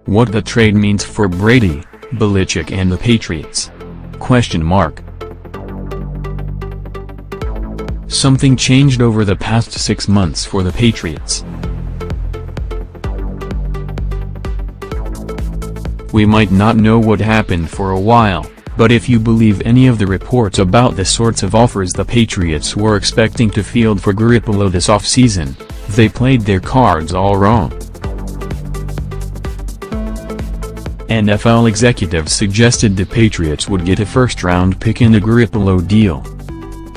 What the trade means for Brady, Belichick and the Patriots? Something changed over the past 6 months for the Patriots. We might not know what happened for a while, but if you believe any of the reports about the sorts of offers the Patriots were expecting to field for Garoppolo this offseason, they played their cards all wrong. NFL executives suggested the Patriots would get a first-round pick in the Garoppolo deal.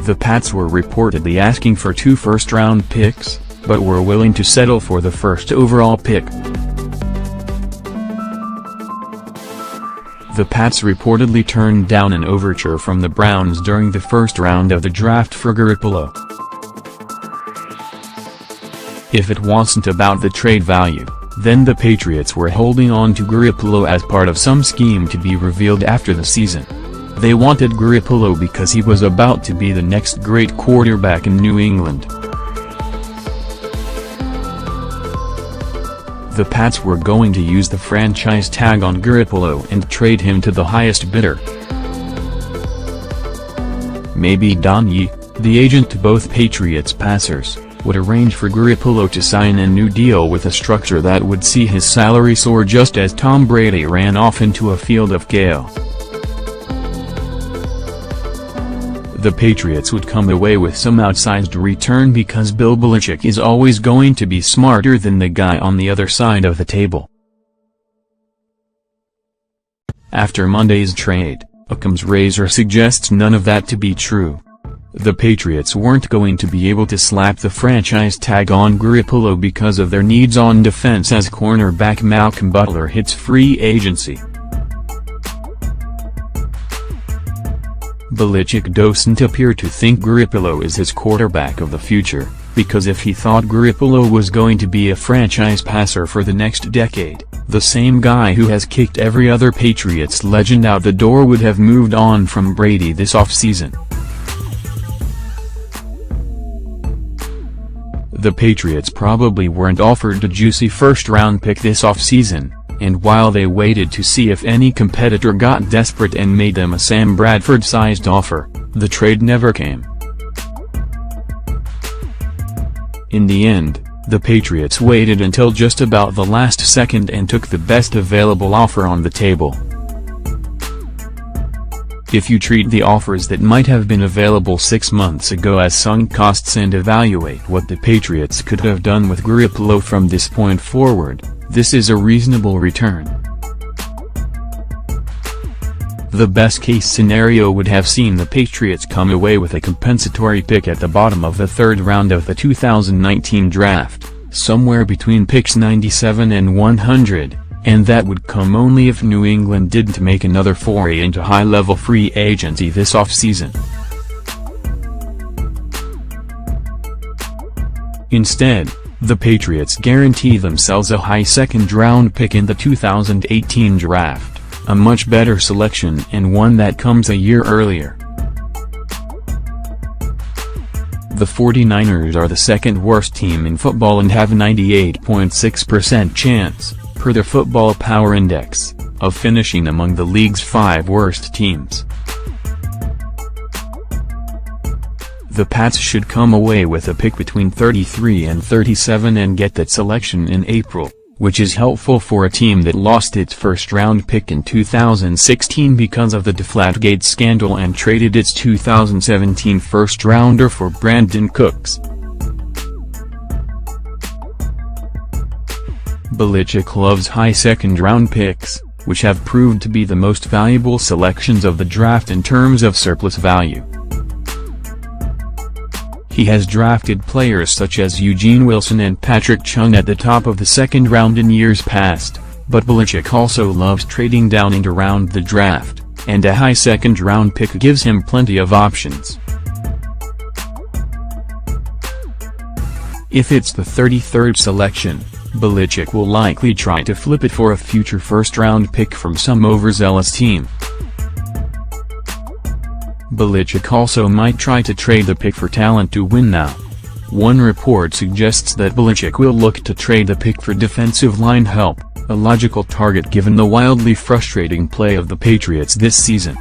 The Pats were reportedly asking for 2 first-round picks, but were willing to settle for the first overall pick. The Pats reportedly turned down an overture from the Browns during the first round of the draft for Garoppolo. If it wasn't about the trade value, then the Patriots were holding on to Garoppolo as part of some scheme to be revealed after the season. They wanted Garoppolo because he was about to be the next great quarterback in New England. The Pats were going to use the franchise tag on Garoppolo and trade him to the highest bidder. Maybe Don Yee, the agent to both Patriots passers, would arrange for Garoppolo to sign a new deal with a structure that would see his salary soar just as Tom Brady ran off into a field of kale. The Patriots would come away with some outsized return because Bill Belichick is always going to be smarter than the guy on the other side of the table. After Monday's trade, Occam's razor suggests none of that to be true. The Patriots weren't going to be able to slap the franchise tag on Garoppolo because of their needs on defense as cornerback Malcolm Butler hits free agency. Belichick doesn't appear to think Garoppolo is his quarterback of the future, because if he thought Garoppolo was going to be a franchise passer for the next decade, the same guy who has kicked every other Patriots legend out the door would have moved on from Brady this offseason. The Patriots probably weren't offered a juicy first-round pick this offseason, and while they waited to see if any competitor got desperate and made them a Sam Bradford-sized offer, the trade never came. In the end, the Patriots waited until just about the last second and took the best available offer on the table. If you treat the offers that might have been available 6 months ago as sunk costs and evaluate what the Patriots could have done with Garoppolo from this point forward, this is a reasonable return. The best-case scenario would have seen the Patriots come away with a compensatory pick at the bottom of the 3rd round of the 2019 draft, somewhere between picks 97 and 100, and that would come only if New England didn't make another foray into high-level free agency this offseason. Instead, the Patriots guarantee themselves a high 2nd-round pick in the 2018 draft, a much better selection and one that comes a year earlier. The 49ers are the 2nd worst team in football and have a 98.6% chance, per the Football Power Index, of finishing among the league's 5 worst teams. The Pats should come away with a pick between 33 and 37 and get that selection in April, which is helpful for a team that lost its first-round pick in 2016 because of the Deflategate scandal and traded its 2017 first-rounder for Brandon Cooks. Belichick loves high 2nd-round picks, which have proved to be the most valuable selections of the draft in terms of surplus value. He has drafted players such as Eugene Wilson and Patrick Chung at the top of the 2nd round in years past, but Belichick also loves trading down and around the draft, and a high 2nd-round pick gives him plenty of options. If it's the 33rd selection, Belichick will likely try to flip it for a future first-round pick from some overzealous team. Belichick also might try to trade the pick for talent to win now. One report suggests that Belichick will look to trade the pick for defensive line help, a logical target given the wildly frustrating play of the Patriots this season.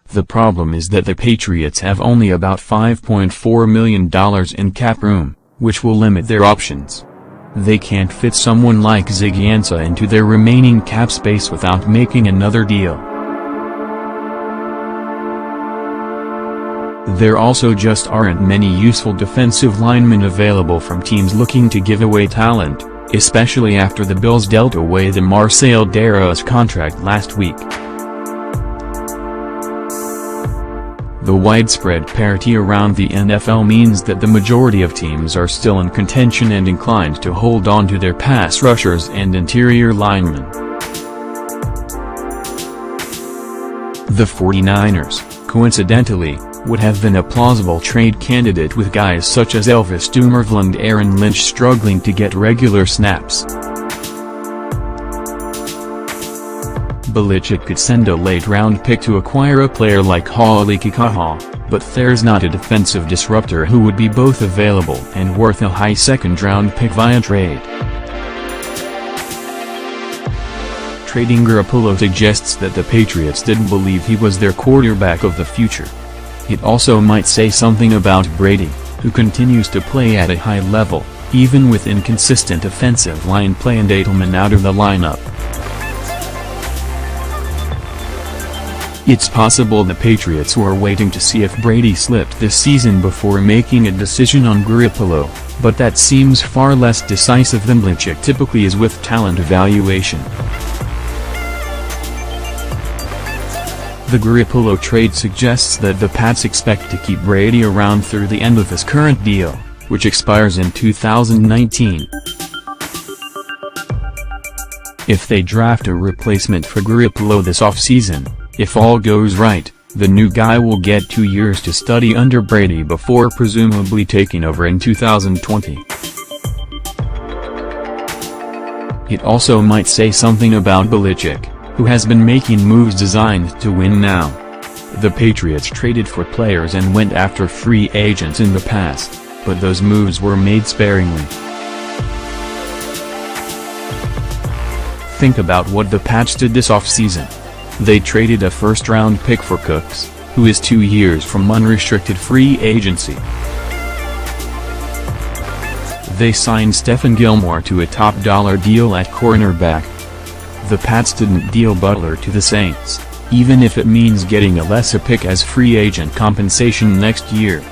The problem is that the Patriots have only about $5.4 million in cap room, which will limit their options. They can't fit someone like Zig Ansah into their remaining cap space without making another deal. There also just aren't many useful defensive linemen available from teams looking to give away talent, especially after the Bills dealt away the Marcel Dara's contract last week. The widespread parity around the NFL means that the majority of teams are still in contention and inclined to hold on to their pass rushers and interior linemen. The 49ers, coincidentally, would have been a plausible trade candidate with guys such as Elvis Dumervil and Aaron Lynch struggling to get regular snaps. Belichick could send a late-round pick to acquire a player like Hawley Kikaha, but there's not a defensive disruptor who would be both available and worth a high second-round pick via trade. Trading Garoppolo suggests that the Patriots didn't believe he was their quarterback of the future. It also might say something about Brady, who continues to play at a high level, even with inconsistent offensive line play and Edelman out of the lineup. It's possible the Patriots were waiting to see if Brady slipped this season before making a decision on Garoppolo, but that seems far less decisive than Belichick typically is with talent evaluation. The Garoppolo trade suggests that the Pats expect to keep Brady around through the end of his current deal, which expires in 2019. If they draft a replacement for Garoppolo this offseason, if all goes right, the new guy will get 2 years to study under Brady before presumably taking over in 2020. It also might say something about Belichick, who has been making moves designed to win now. The Patriots traded for players and went after free agents in the past, but those moves were made sparingly. Think about what the Pats did this offseason. They traded a first-round pick for Cooks, who is 2 years from unrestricted free agency. They signed Stephon Gilmore to a top-dollar deal at cornerback. The Pats didn't deal Butler to the Saints, even if it means getting a lesser pick as free agent compensation next year.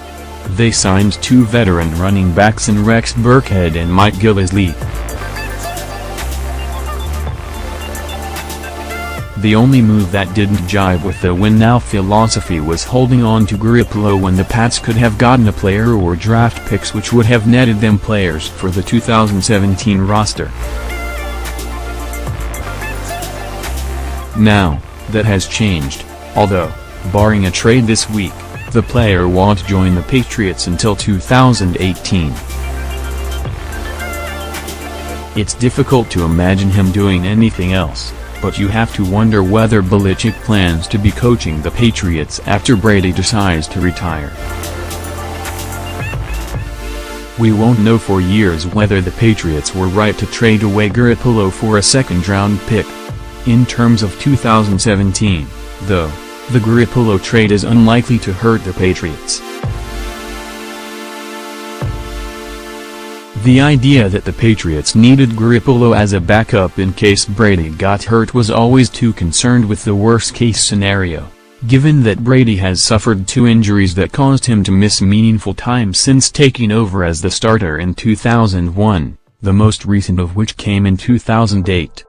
They signed 2 veteran running backs in Rex Burkhead and Mike Gillislee. The only move that didn't jive with the win-now philosophy was holding on to Garoppolo when the Pats could have gotten a player or draft picks which would have netted them players for the 2017 roster. Now, that has changed, although, barring a trade this week, the player won't join the Patriots until 2018. It's difficult to imagine him doing anything else, but you have to wonder whether Belichick plans to be coaching the Patriots after Brady decides to retire. We won't know for years whether the Patriots were right to trade away Garoppolo for a second-round pick. In terms of 2017, though, the Garoppolo trade is unlikely to hurt the Patriots. The idea that the Patriots needed Garoppolo as a backup in case Brady got hurt was always too concerned with the worst-case scenario, given that Brady has suffered 2 injuries that caused him to miss meaningful time since taking over as the starter in 2001, the most recent of which came in 2008.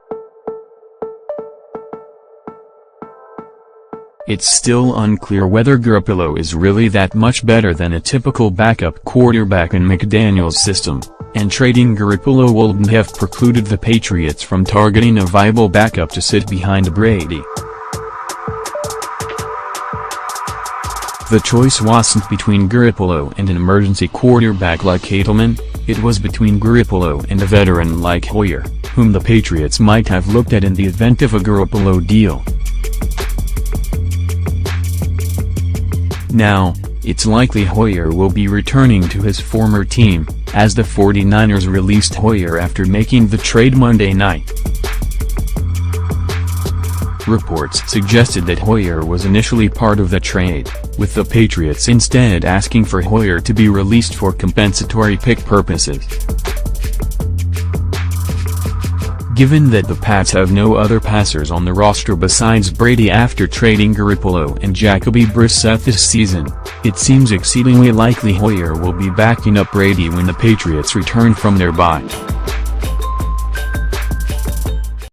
It's still unclear whether Garoppolo is really that much better than a typical backup quarterback in McDaniel's system, and trading Garoppolo wouldn't have precluded the Patriots from targeting a viable backup to sit behind Brady. The choice wasn't between Garoppolo and an emergency quarterback like Edelman, it was between Garoppolo and a veteran like Hoyer, whom the Patriots might have looked at in the event of a Garoppolo deal. Now, It's likely Hoyer will be returning to his former team, as the 49ers released Hoyer after making the trade Monday night. Reports suggested that Hoyer was initially part of the trade, with the Patriots instead asking for Hoyer to be released for compensatory pick purposes. Given that the Pats have no other passers on the roster besides Brady after trading Garoppolo and Jacoby Brissett this season, it seems exceedingly likely Hoyer will be backing up Brady when the Patriots return from their bye.